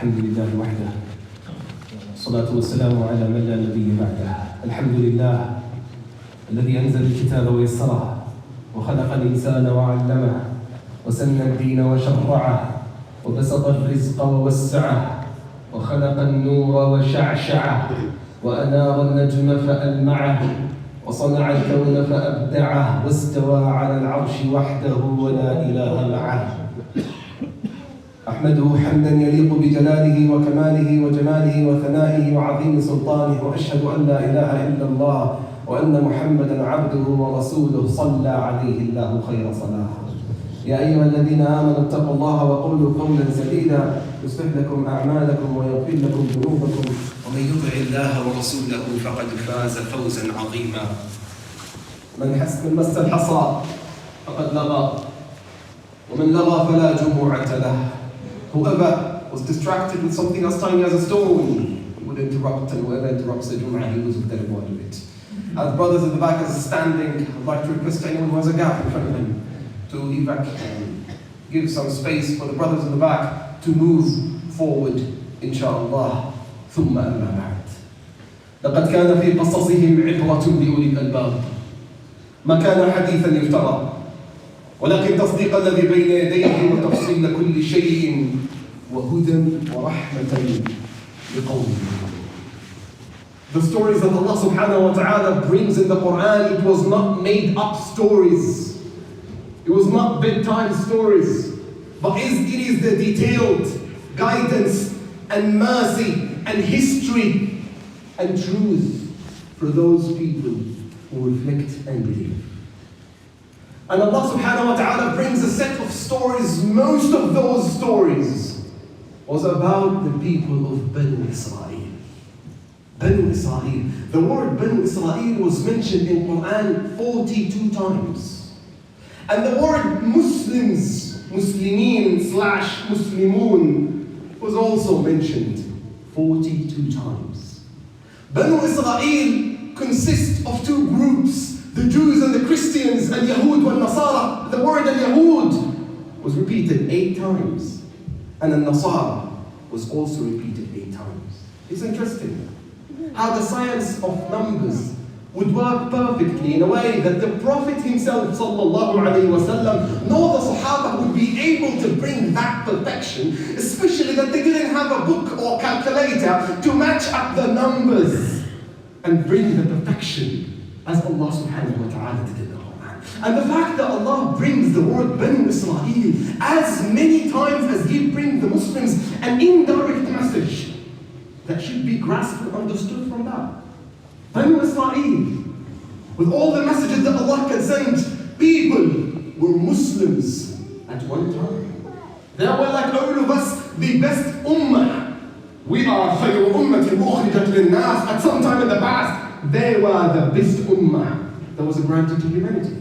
الحمد لله وحده الصلاة والسلام على من لا نبي بعده. الحمد لله الذي أنزل الكتاب ويسره وخلق الإنسان وعلمه وسن الدين وشرعه وبسط الرزق ووسعه وخلق النور وشعشعه وأنار النجم فألمعه وصنع الكون فأبدعه واستوى على العرش وحده ولا إله معه. أحمده حمدا يليق بجلاله وكماله وجماله وثنائه وعظيم سلطانه، وأشهد أن لا إله إلا الله وأن محمدا عبده ورسوله صلى عليه الله خير صلاة. يا أيها الذين آمنوا اتقوا الله وقولوا قولا سديدا يصلح لكم أعمالكم ويغفر لكم ذنوبكم ومن يطع الله ورسوله فقد فاز فوزا عظيما. من مس الحصى فقد لغى ومن لغى فلا جمعة له. Whoever was distracted with something as tiny as a stone would interrupt, and whoever interrupts the Jum'ah, he loses the reward of it. As brothers at the back are standing, I'd like to request anyone who has a gap in front of him to give some space for the brothers in the back to move forward, inshallah. ثم أما بعد. لقد كان في قصصهم عبرة لأولي الألباب. ما كان حديثا يفترى، ولكن تصديق الذي بين يديه وتفصيل كل شيء وهدى ورحمة لقوم. The stories that Allah subhanahu wa ta'ala brings in the Quran, it was not made up stories. It was not bedtime stories, but it is the detailed guidance and mercy and history and truth for those people who reflect and believe. And Allah subhanahu wa ta'ala brings a set of stories. Most of those stories was about the people of Banu Israel. Banu Israel. The word Banu Israel was mentioned in Quran 42 times. And the word Muslims, Muslimin / Muslimun, was also mentioned 42 times. Banu Israel consists of two groups, the Jews and the Christians, and Yahud and Nasara. The word al-Yahud was repeated 8 times, and al-Nasara was also repeated 8 times. It's interesting how the science of numbers would work perfectly in a way that the Prophet himself, sallallahu alayhi wasallam, nor the Sahaba would be able to bring that perfection, especially that they didn't have a book or calculator to match up the numbers and bring the perfection as Allah subhanahu wa ta'ala did in the Quran. And the fact that Allah brings the word Banu Israel as many times as He brings the Muslims an indirect message that should be grasped and understood from that. Banu Israel, with all the messages that Allah can send, people were Muslims at one time. They were like all of us, the best ummah. We are خير أمة أخرجت للناس. At some time in the past, they were the best ummah that was granted to humanity.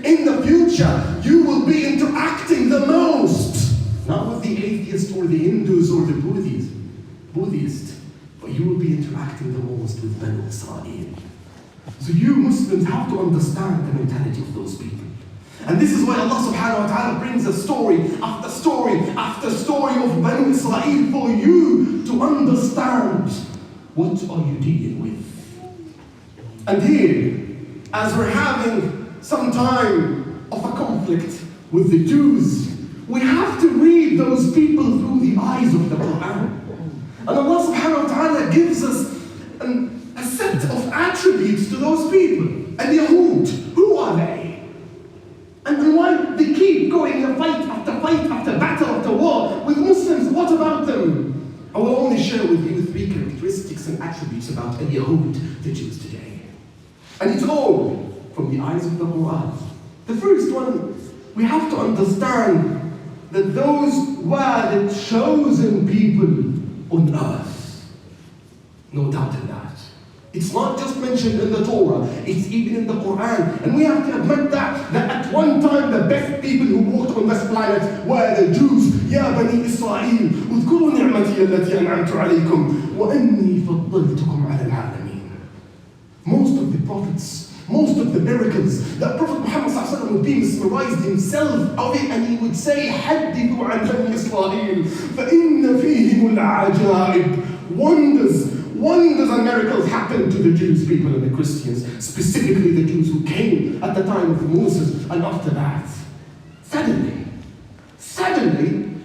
In the future, you will be interacting the most, not with the atheists or the Hindus or the Buddhists, but you will be interacting the most with Banu Israel. So you Muslims have to understand the mentality of those people. And this is why Allah subhanahu wa ta'ala brings a story after story after story of Banu Israel for you to understand what are you dealing with. And here, as we're having some time of a conflict with the Jews, we have to read those people through the eyes of the Quran. And Allah subhanahu wa ta'ala gives us a set of attributes to those people. And Yahud, who are they? And why they keep going in fight after battle after war with Muslims? What about them? I will only share with you 3 characteristics and attributes about Yahud, the Jews today. And it's all from the eyes of the Quran. The first one, we have to understand that those were the chosen people on earth. No doubt in that. It's not just mentioned in the Torah, it's even in the Quran. And we have to admit that at one time the best people who walked on this planet were the Jews. يا بني إسرائيل اذكروا نعمتي التي أنعمت عليكم وأني فضلتكم على العالمين. Most of the prophets, most of the miracles, that Prophet Muhammad ﷺ would be mesmerized himself of it, and he would say, حدثوا عن بني إسرائيل فإن فيهم تَأْتِيهِمُ الْعَجَائِبُ. Wonders and miracles happened to the Jews people and the Christians, specifically the Jews who came at the time of Moses and after that. Suddenly,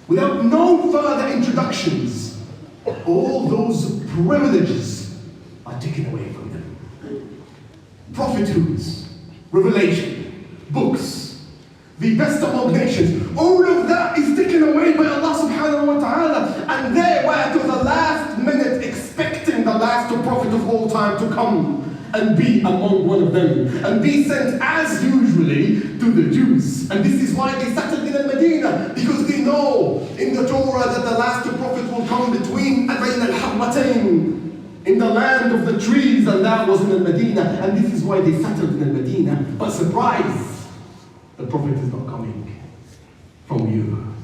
without no further introductions, all those privileges are taken away from them. Prophethoods, revelation, books, the best among nations, all of that is taken away by Allah subhanahu wa ta'ala, and they were to the last minute expecting the last prophet of all time to come and be among one of them, and be sent as usually to the Jews. And this is why they settled in Medina, because they know in the Torah that the last prophet will come between Bayn al-Harratain, in the land of the trees, and that was in Medina, and this is why they settled in Medina. But surprise, the prophet is not coming from you,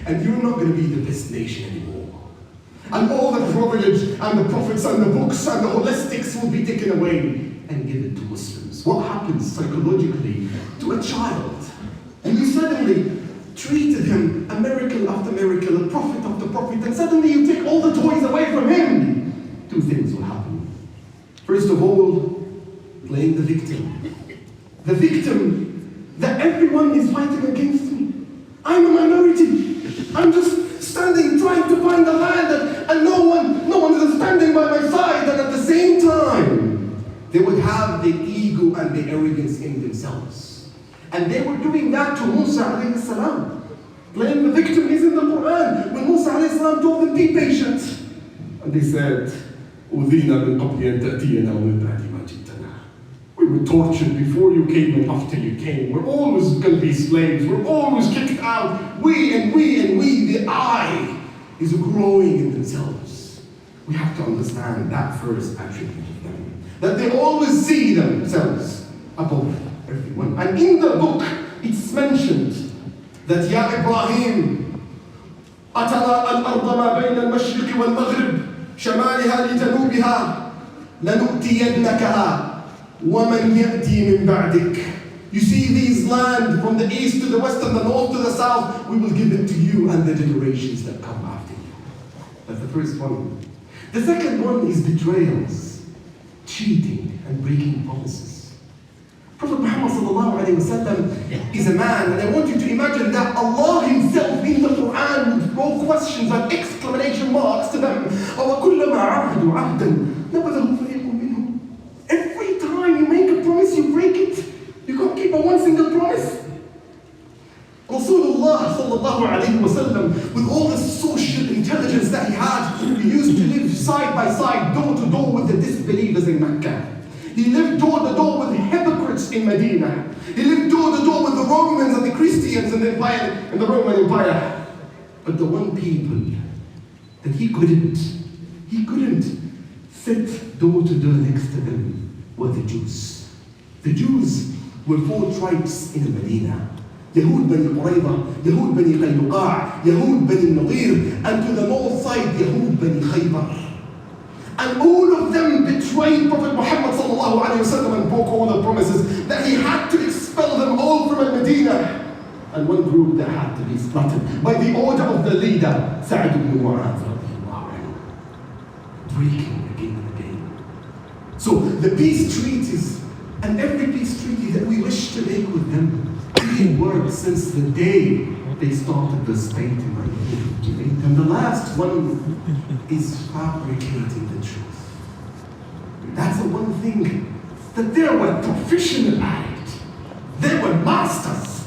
and you're not going to be the best nation anymore. And all the privilege and the prophets and the books and the holistics will be taken away and given to Muslims. What happens psychologically to a child? And you suddenly treated him a miracle after miracle, a prophet after prophet, and suddenly you take all the toys away from him. Two things will happen. First of all, playing the victim. The victim that everyone is fighting against me. I'm a minority. I'm just standing trying to find the land, and no one is standing by my side. And at the same time, they would have the ego and the arrogance in themselves. And they were doing that to Musa alayhi salam. Playing the victim is in the Quran. When Musa alayhi salam told them, be patient. And they said, أُذِينَا مِنْ قَبْلِ أَنْ تَأْتِيَنَا وَمِنْ بَعْدِ مَا جِئْتَنَا. We were tortured before you came and after you came. We're always going to be slaves. We're always kicked out. We, the I is growing in themselves. We have to understand that first attribute of them. That they always see themselves above everyone. And in the book, it's mentioned that Ya Ibrahim, أَتَرَى الْأَرْضَ مَا بَيْنَ الْمَشْرِقِ وَالْمَغْرِبِ شَمَالِهَا لِجَنُوبِهَا لَنُؤْتِيَنَّكَهَا وَمَنْ يَأْتِي مِنْ بَعْدِكَ. You see these land from the east to the west and the north to the south, we will give it to you and the generations that come after you. That's the first one. The second one is betrayals, cheating, and breaking promises. Prophet Muhammad sallallahu alayhi wa sallam is a man, and I want you to imagine that Allah himself in the Quran would throw questions and exclamation marks to them. وَكُلَّمَا عَهْدُ عَهْدًا نَبَذَهُ فَرِيقٌ مِّنْهُمْ. Every time you make a promise, you break it. You can't keep a one single promise. Rasulullah sallallahu alayhi wa sallam, with all the social intelligence that he had, he used to live side by side, door to door with the disbelievers in Mecca. He lived door to door with the hypocrites in Medina. He lived door to door with the Romans and the Christians in the empire, in the Roman Empire. But the one people that he couldn't sit door to door next to them were the Jews. The Jews were 4 tribes in Medina. Yahud Bani Qurayza, Yahud Bani Qaynuqa', Yahud Bani Nadir, and to the north side, Yahud Bani Khaybar. And all of them betrayed Prophet Muhammad sallallahu alayhi wa sallam and broke all the promises that he had to expel them all from Medina. And one group that had to be slaughtered by the order of the leader, Sa'd ibn Mu'adh radiyallahu anhu. Breaking again and again. So the peace treaties, and every peace treaty that we wish to make with them, it worked since the day they started the state in 1958. And the last one is fabricating the truth. That's the one thing that they were professional at it. They were masters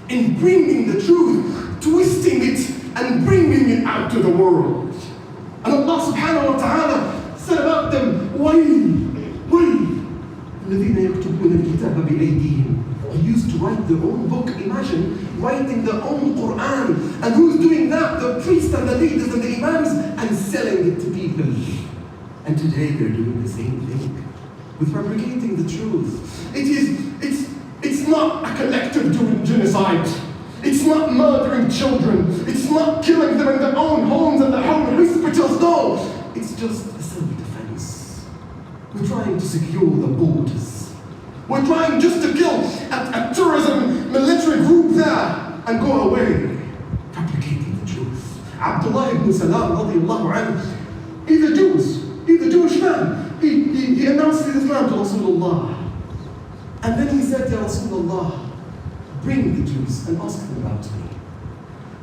in bringing the truth, twisting it, and bringing it out to the world. And Allah subhanahu wa ta'ala said about them, الذين يكتبون الكتاب بأيديهم. They used to write their own book. Imagine writing their own Quran. And who's doing that? The priests and the leaders and the imams, and selling it to people. And today they're doing the same thing with fabricating the truth. It's not a collective genocide. It's not murdering children. It's not killing them in their own homes and their own hospitals. No, it's just a self-defense. We're trying to secure the borders. We're trying just to kill a tourism military group there and go away. Fabricating the truth. Abdullah ibn ibn Salam radiallahu anhu, he's a Jewish man. He announced his Islam to Rasulullah. And then he said, Ya Rasulullah, bring the Jews and ask them about me.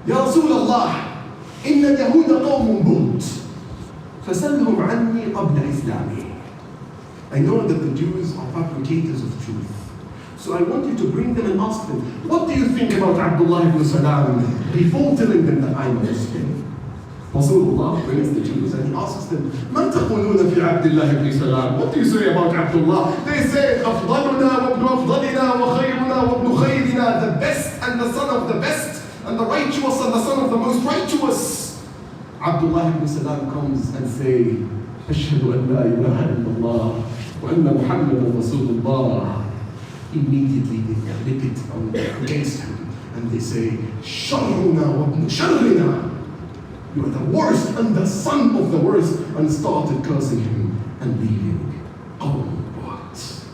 Ya Rasulullah, إن اليهود قوم بهت فسلهم عني قبل إسلامي. I know that the Jews are fabricators of truth. So I want you to bring them and ask them, what do you think about Abdullah ibn Salam before telling them that I'm a Muslim? Rasulullah brings the Jews and he asks them, مَا تَقُولُونَ فِي عَبْدِ اللَّهِ ibn Salam? What do you say about Abdullah? They say, أَفْضَلُنَا وَابْنُ أَفْضَلِنَا وَخَيْرُنَا وَابْنُ خَيْرِنَا, the best and the son of the best, and the righteous and the son of the most righteous. Abdullah ibn Salam comes and say, أَشْهَدُ أَنْ لَا إِلَهَ إِلَّا اللَّهِ وَأَنَّ مُحَمَّدًا رَسُولُ اللَّهِ. Immediately they flip it against him and they say, شَرُّنَا وَابْنُ شَرِّنَا, you are the worst and the son of the worst, and started cursing him and leaving. Oh, what?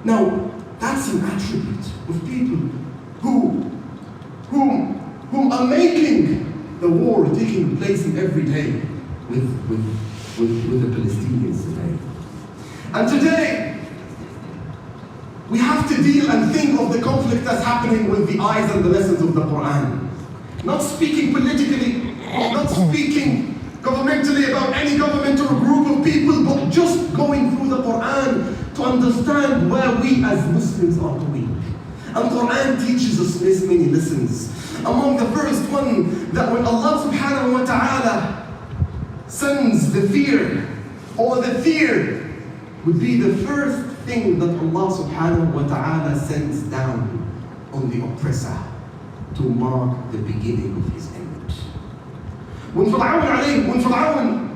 Now, that's an attribute of people who are making the war taking place in every day with the Palestinians today. And today, we have to deal and think of the conflict that's happening with the eyes and the lessons of the Quran. Not speaking politically, not speaking governmentally about any government or group of people, but just going through the Quran to understand where we as Muslims are going. And Quran teaches us many lessons. Among the first one, that when Allah subhanahu wa ta'ala sends the fear, or the fear would be the first thing that Allah subhanahu wa ta'ala sends down on the oppressor to mark the beginning of his end. When Fir'aun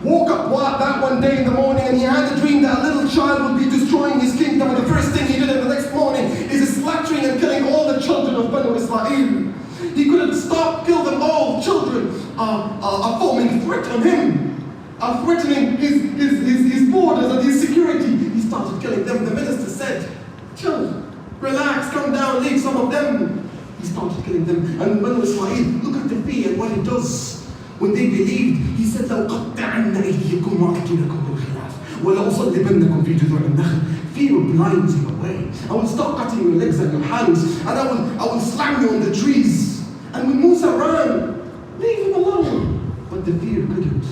woke up that one day in the morning and he had a dream that a little child would be destroying his kingdom, and the first thing he did in the next morning is slaughtering and killing all the children of Banu Israel. He couldn't stop, kill them all. Children are forming threat on him, are threatening his borders and his security. He started killing them. The minister said, chill, relax, come down, leave some of them. He started killing them. And Banu Israel, look at the fear and what it does. When they believed, he said, لَوْ قَطَّعَنَّ أَيْدِيَكُمْ وَأَرْجُلَكُمْ بِالْخِلَافِ وَلَأُصَلِّبَنَّكُمْ فِي جُذُوعِ النَّخْلِ. Fear blinds you away. I will start cutting your legs and your hands, and I will slam you on the trees. And when Musa ran, leave him alone. But the fear couldn't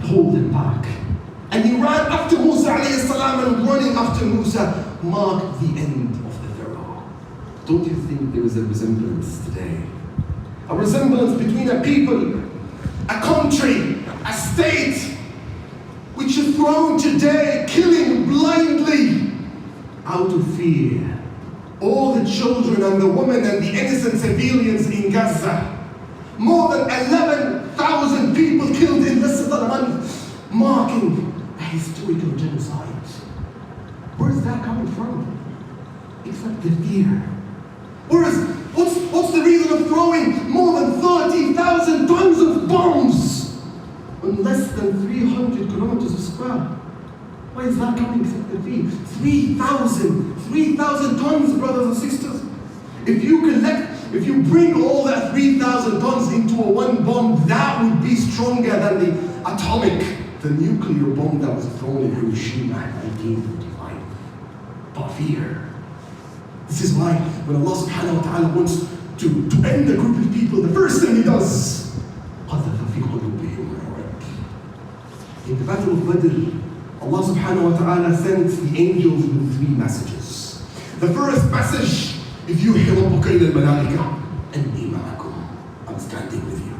hold him back. And he ran after Musa alayhi salam, and running after Musa marked the end of the Pharaoh. Don't you think there is a resemblance today? A resemblance between a people, a country, a state, which is thrown today, killing blindly out of fear. All the children and the women and the innocent civilians in Gaza. More than 11,000 people killed in less than a month, marking a historical genocide. Where's that coming from? Except the fear. What's the reason of throwing more than 30,000 tons of bombs on less than 300 kilometers square? Why is that coming except the fear? 3,000 tons, brothers and sisters. If you bring all that 3,000 tons into a one bomb, that would be stronger than the nuclear bomb that was thrown in Hiroshima in 1945. But fear. This is why when Allah subhanahu wa ta'ala wants to end a group of people, the first thing He does, in the Battle of Badr, Allah subhanahu wa ta'ala sends the angels with 3 messages. The first message, if you hear ربك إلى الملائكة أني معكم, I'm standing with you.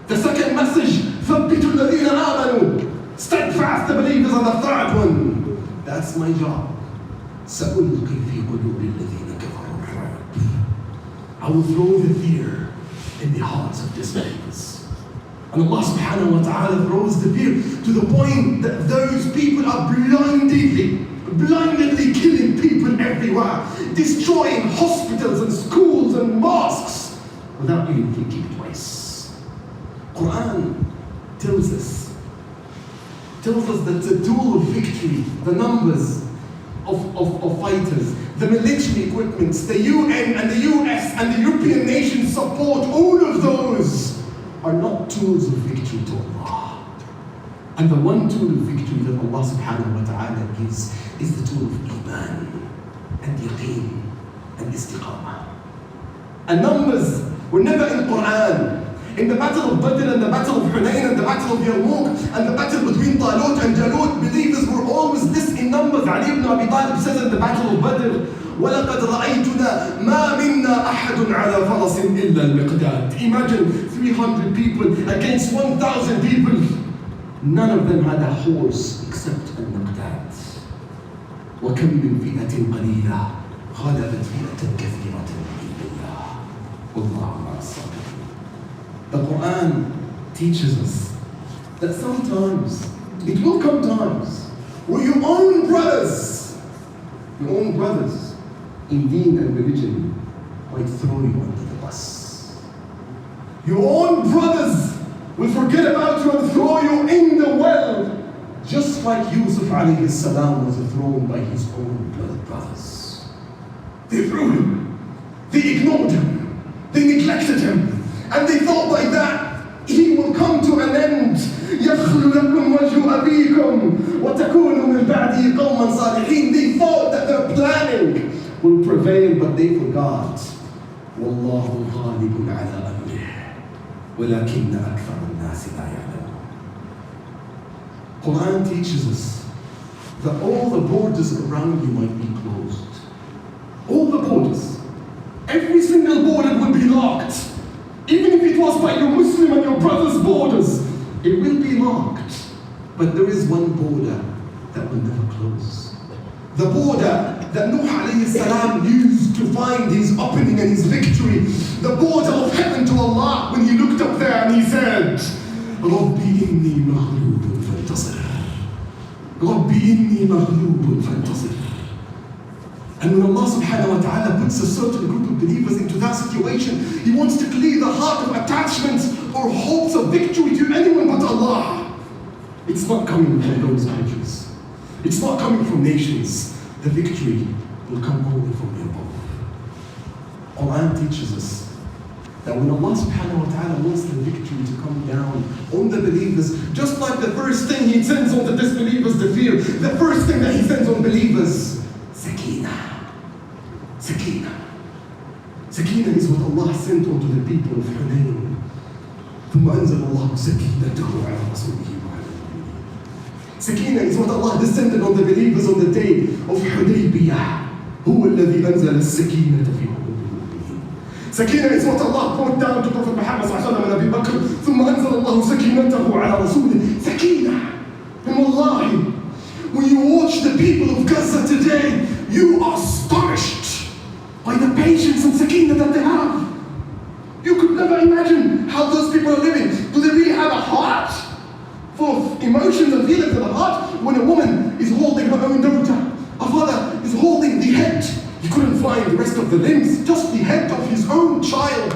The second message, ثبتوا الذين آمنوا, steadfast the believers. And the third one, that's my job. سألقي في قلوب الذين كفروا الرعب. I will throw the fear in the hearts of disbelievers. And Allah subhanahu wa ta'ala throws the fear to the point that those people are blindly killing people everywhere, destroying hospitals and schools and mosques without even thinking twice. Quran tells us that the tool of victory, the numbers of fighters, the military equipments, the UN and the US and the European nations support, all of those are not tools of victory to Allah. And the one tool of victory that Allah subhanahu wa ta'ala gives is the tool of Iman and Yaqeen and Istiqamah. And numbers were never in Quran. In the battle of Badr and the battle of Hunayn and the battle of Yarmouk and the battle between Talut and Jalut, believers were always less in numbers. Ali ibn Abi Talib says in the battle of Badr, وَلَقَدْ رَأَيْتُنَا مَا مِنَّا أَحَدٌ عَلَى فَرَسٍ إِلَّا الْمِقْدَادِ. Imagine 300 people against 1,000 people. None of them had a horse except al-Miqdad. وَكَمْ مِنْ فِئَةٍ قَلِيلَةٍ غَلَبَتْ فِئَةً كَثِيرَةً بِإِذْنِ اللَّهِ وَاللَّهُ مَعَ الصَّابِرِينَ. The Quran teaches us that sometimes, it will come times, where your own brothers in deen and religion might throw you under the bus. Your own brothers will forget about you and throw you in the well, just like Yusuf alayhi salam was thrown by his own blood brothers. They threw him, they ignored him, they neglected him, and they thought by that he will come to an end. يَخْلُ لَكُمْ وَجْهُ أَبِيكُمْ وَتَكُونُوا مِنْ بَعْدِهِ قَوْمًا صَالِحِينَ. They thought that their planning will prevail, but they forgot. وَاللَّهُ غَالِبٌ عَلَىٰ أَمْرِهِ وَلَكِنَّ أَكْثَرَ النَّاسِ لَا يَعْلَمُونَ. Quran teaches us that all the borders around you might be closed. All the borders. Every single border will be locked. Even if it was by your Muslim and your brother's borders, it will be locked. But there is one border that will never close. The border that Nuh alayhi salam used to find his opening and his victory. The border of heaven to Allah, when he looked up there and he said, رَبِّ إِنِّي مَغْلُوبٌ فَانْتَصِرْ. رَبِّ إِنِّي مَغْلُوبٌ فَانْتَصِرْ. And when Allah subhanahu wa ta'ala puts a certain group of believers into that situation, He wants to clear the heart of attachments or hopes of victory to anyone but Allah. It's not coming from those countries. It's not coming from nations. The victory will come only from above. Quran teaches us that when Allah subhanahu wa ta'ala wants the victory to come down on the believers, just like the first thing He sends on the disbelievers, the fear, the first thing that He sends on believers, Sakina. Sakina. Sakina is what Allah sent onto the people of Hunayn. ثم أنزل الله سكينته على رسوله وعلى المؤمنين. Sakina is what Allah descended on the believers on the day of Hudaybiyah. هو الذي أنزل السكينة في قلوب المؤمنين. Sakina is what Allah brought down to Prophet Muhammad صلى الله عليه وسلم and Abu Bakr. ثم أنزل الله سكينته على رسوله. Sakina. And wallahi, when you watch the people of Gaza today, you are astonished by the patience and sakina that they have. You could never imagine how those people are living. Do they really have a heart full of emotions and feelings of the heart? When a woman is holding her own daughter, a father is holding the head. He couldn't find the rest of the limbs, just the head of his own child.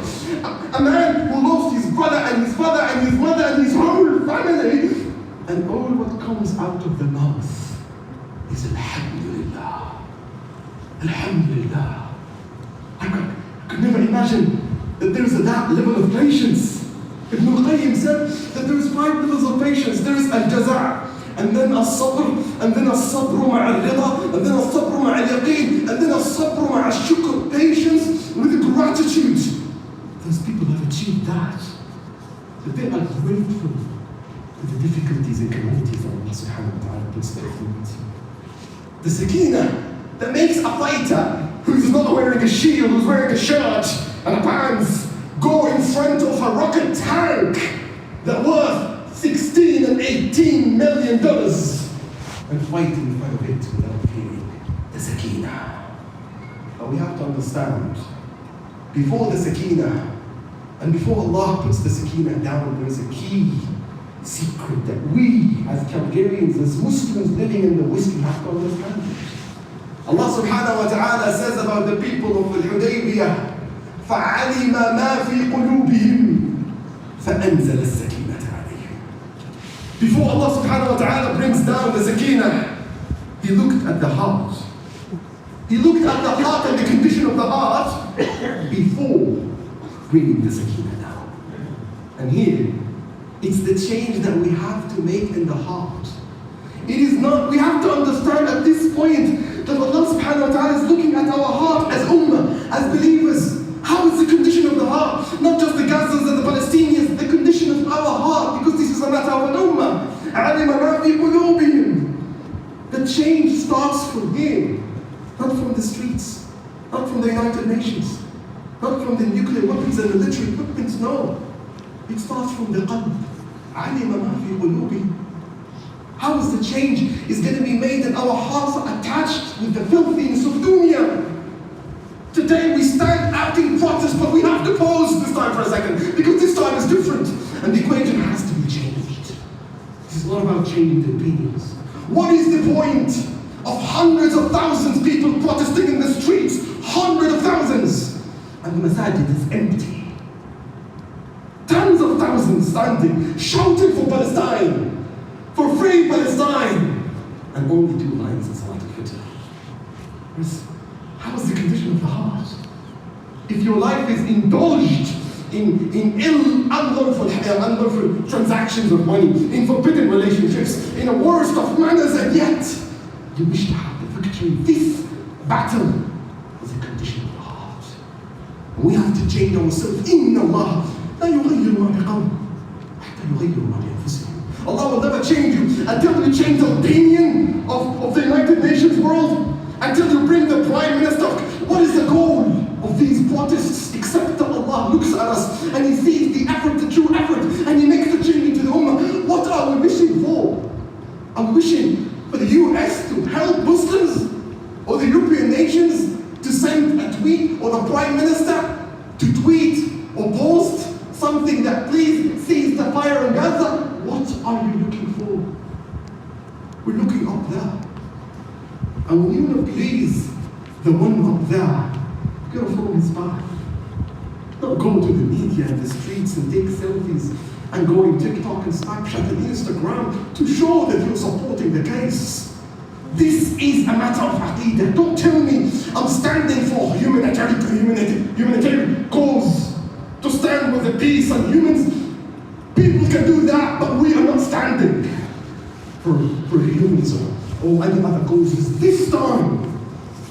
A man who lost his brother and his father and his mother and his whole family. And all what comes out of the mouth is Alhamdulillah. Alhamdulillah. I could never imagine that there is that level of patience. Ibn al-Qayyim said that there is 5 levels of patience. There is al-jaza', and then al-sabr, and then al-sabr ma'a-al-rida, and then al-sabr ma'a-al-yaqeen, and then al-sabr ma'a-al-shukr. Patience with gratitude. Those people have achieved that. That they are grateful for the difficulties and calamities that Allah subhanahu wa ta'ala puts their foot. The sakina that makes a fighter who's not wearing a shield, who's wearing a shirt and pants, go in front of a rocket tank that worth $16 and $18 million and fight in front of it without fearing. The sakina. But we have to understand, before the sakina and before Allah puts the sakina down, there is a key secret that we as Calgarians, as Muslims living in the West, we have to understand. Allah subhanahu wa ta'ala says about the people of Hudaybiyah, فَعَلِمَ مَا فِي قُلُوبِهِمْ فَأَنزَلَ السَّكِينَةَ عَلَيْهِمْ. Before Allah subhanahu wa ta'ala brings down the sakina, He looked at the heart. He looked at the heart and the condition of the heart before bringing the sakina down. And here, it's the change that we have to make in the heart. It is not, we have to understand at this point that Allah subhanahu wa ta'ala is looking at our heart as ummah, as believers. How is the condition of the heart? Not just the Gazans and the Palestinians, the condition of our heart, because this is a matter of an ummah. عَلِمَ مَا فِي قُلُوبِهِمْ. The change starts from here, not from the streets, not from the United Nations, not from the nuclear weapons and military equipment, no. It starts from the qalb. عَلِمَ مَا فِي قُلُوبِهِمْ. How is the change is going to be made that our hearts are attached with the filthiness of dunya? Today we stand acting protest, but we have to pause this time for a second, because this time is different, and the equation has to be changed. This is not about changing the opinions. What is the point of hundreds of thousands of people protesting in the streets, hundreds of thousands, and the masjid is empty? Tens of thousands standing, shouting for Palestine, for free Palestine, and only 2 lines in Salat al-Fitr. How is the condition of the heart? If your life is indulged in unlawful transactions of money, in forbidden relationships, in the worst of manners, and yet you wish to have the victory, this battle is the condition of the heart. And we have to change ourselves. Inna Allah la yughayyiru ma biqawm hatta yughayyiru ma bi anfusihim. Allah will never change you until you change the opinion of the United Nations world, until you bring the Prime Minister. What is the goal of these protests except that Allah looks at us and He sees the effort, the true effort, and He makes the change into the Ummah? What are we wishing for? Are we wishing for the US to help Muslims, or the European nations to send a tweet, or the Prime Minister to tweet or post something that please cease the fire in Gaza? What are you looking for? We're looking up there. And when you want to please the one up there, you're going to follow his path. Not go to the media and the streets and take selfies and go on TikTok and Snapchat and Instagram to show that you're supporting the case. This is a matter of aqeedah. Don't tell me I'm standing for humanitarian cause, to stand with the peace and humans. People can do that, but we are not standing for humans or any other causes. This time,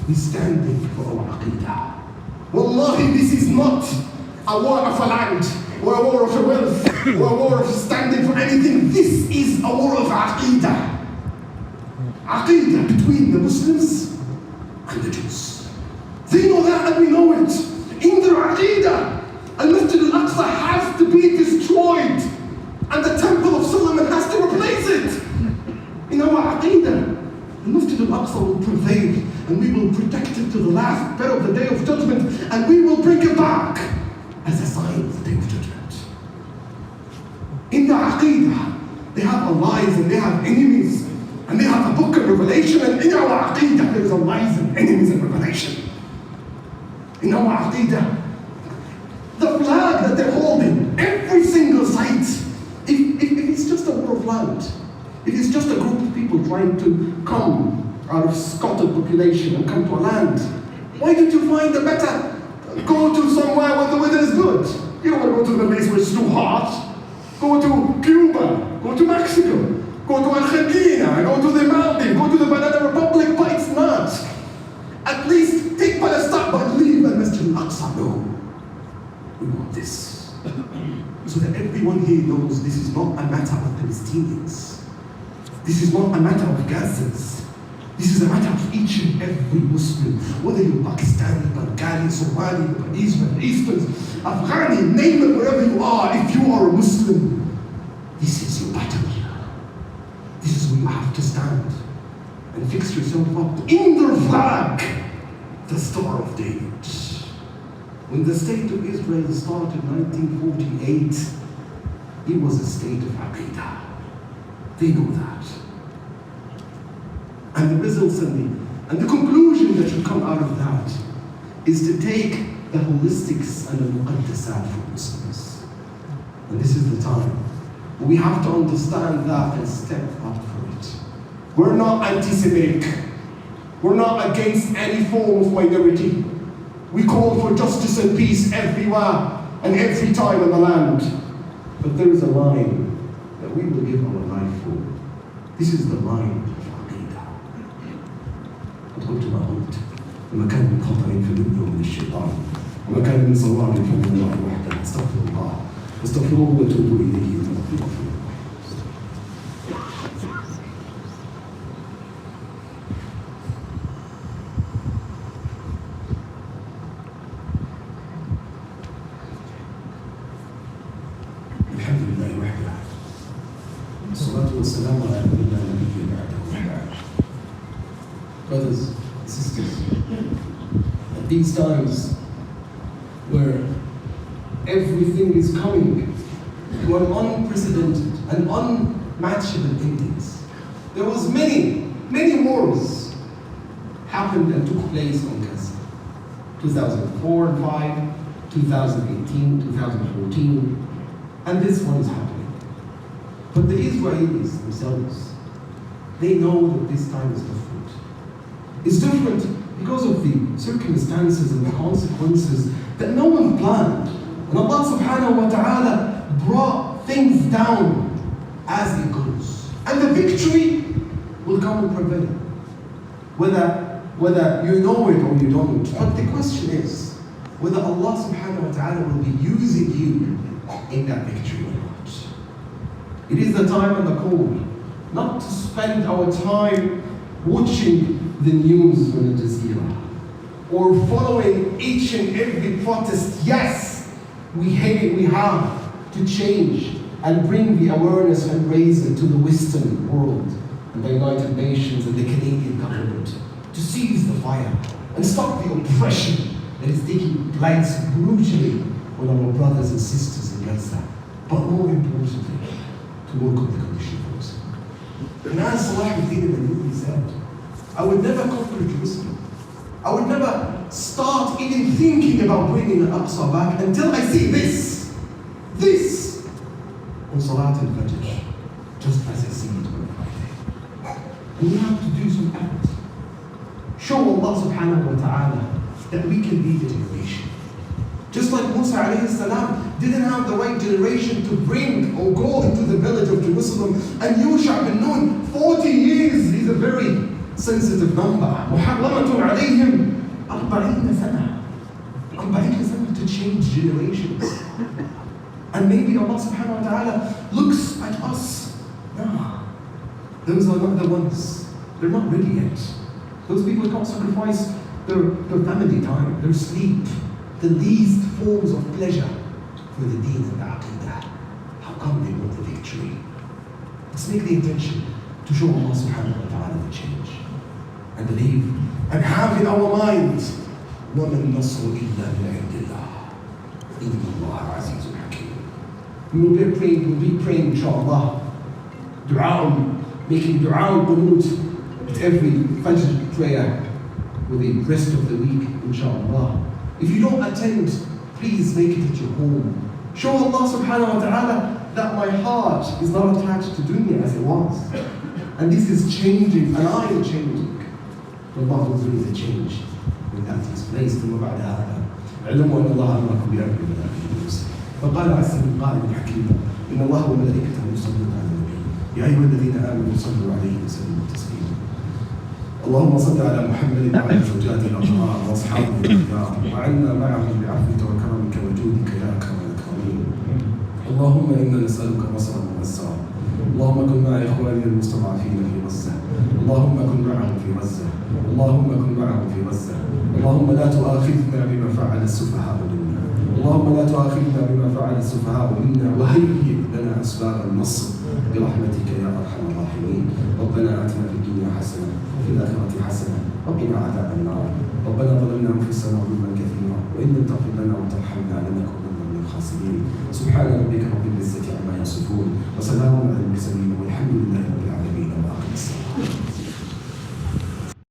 we're standing for our aqeedah. Wallahi, this is not a war of a land, or a war of a wealth, or a war of standing for anything. This is a war of aqeedah. Aqeedah between the Muslims and the Jews. They know that and we know it. In their aqeedah, Al-Masjid al-Aqsa has to be destroyed, and the Temple of Solomon has to replace it. In our aqeedah, the Masjid al-Aqsa will prevail, and we will protect it to the last bit of the Day of Judgment, and we will bring it back as a sign of the Day of Judgment. In the aqeedah, they have allies and they have enemies, and they have a book of Revelation, and in our aqeedah, there's allies and enemies and Revelation. In our aqeedah, the flag that they're holding, every single site, if it's just a war of land, if it's just a group of people trying to come out of scattered population and come to a land, why don't you find a better, go to somewhere where the weather is good? You don't want to go to the place where it's too hot. Go to Cuba, go to Mexico, go to Argentina, go to the Maldives, go to the Banana Republic, but it's not. At least take Palestine, but leave the Masjid al-Aqsa. No. We want this. So that everyone here knows this is not a matter of Palestinians. This is not a matter of Gazans. This is a matter of each and every Muslim. Whether you're Pakistani, Bengali, Somali, Lebanese, Easterns, Afghani, name it, wherever you are, if you are a Muslim, this is your battle. This is where you have to stand and fix yourself up in the flag, the Star of David. When the state of Israel started in 1948, it was a state of aqeedah. They know that. And the results and the conclusion that should come out of that is to take the holistics and the muqaddasat for Muslims. And this is the time. We have to understand that and step up for it. We're not anti-Semitic. We're not against any form of minority. We call for justice and peace everywhere and every time in the land. But there is a line that we will give our life for. This is the line of Aqidah. قد قلت ما قلت وما كان من خطأ فمنه من الشيطان وما كان من صواب فمن الله وحده استغفر الله واستغفروه وتوبوا إليه إنه هو الغفور الرحيم. الحمد لله وحده والصلاة والسلام على من لا نبي بعده وبعد. Brothers and sisters, at these times where everything is coming to an unprecedented and unmatchable endings, there was many wars happened and took place on Gaza. 2004 and 5, 2018, 2014, and this one is happening. But the Israelis themselves, they know that this time is different. It's different because of the circumstances and the consequences that no one planned. And Allah subhanahu wa ta'ala brought things down as it goes. And the victory will come and prevail. Whether you know it or you don't. But the question is whether Allah subhanahu wa ta'ala will be using you in that victory or not. It is the time and the call not to spend our time watching the news on Al Jazeera or following each and every protest. Yes, we have to change and bring the awareness and raise it to the Western world and the United Nations and the Canadian government to seize the fire and stop the oppression that is taking place brutally on our brothers and sisters in Gaza. But more importantly, to work on the condition for us. And as Salah al-Din al-Ayyubi said, I would never conquer Jerusalem. I would never start even thinking about bringing the Aqsa back until I see this on Salat al-Fajr, just as I see it on Friday. And we have to do some effort. Show Allah subhanahu wa ta'ala that we can be the generation. Just like Musa alayhi salam didn't have the right generation to bring or go into the village of Jerusalem, and Yusha bin Nun, 40 years is a very sensitive number. محرمة عليهم 40 سنة. 40 سنة to change generations. And maybe Allah subhanahu wa ta'ala looks at us. No, those are not the ones. They're not ready yet. Those people can't sacrifice their family time, their sleep, the least forms of pleasure for the deen and the aqidah. How come they want the victory? Let's make the intention to show Allah subhanahu wa ta'ala the change. And believe and have in our minds وَمَا النَّصْرُ إِلَّا مِنْ عِنْدِ اللَّهِ إِنَّ اللَّهَ عَزِيزٌ حَكِيمٌ. We will be praying inshallah, making dua qunut at every Fajr prayer with the rest of the week inshallah. If you don't attend, please make it at your home. Show Allah subhanahu wa ta'ala that my heart is not attached to dunya as it was. And this is changing, and I am changing. Allah will bring the change when that is placed. ثم بعد هذا علموا أن الله أمركم بأمر من أمر المسلم. فقال عز من قائل حكيم إن الله وملائكته يصلون على النبي يا أيها الذين آمنوا صلوا عليه وسلموا تسليما. اللهم صل على محمد وعلى زوجاته الأطهار وأصحابه الأخيار وعنا معهم بعفوك وكرمك وجودك يا أكرم الأكرمين. اللهم إنا نسألك نصرا ومسرا. اللهم كن مع إخواننا المستضعفين في غزة. اللهم كن معهم في غزة. اللهم كن معهم في غزة. اللهم لا تؤاخذنا بما فعل السفهاء منا. اللهم لا تؤاخذنا بما فعل السفهاء منا وهيئ لنا أسباب النصر برحمتك يا أرحم الراحمين. ربنا آتنا في الدنيا حسنة وفي الآخرة حسنة وقنا عذاب النار. ربنا ظلمنا أنفسنا ظلما كثيرا وإن لم تغفر لنا وترحمنا لنكونن من الخاسرين. سبحان ربك رب العزة عما يصفون وسلام على المرسلين والحمد لله رب العالمين وآخر السلام.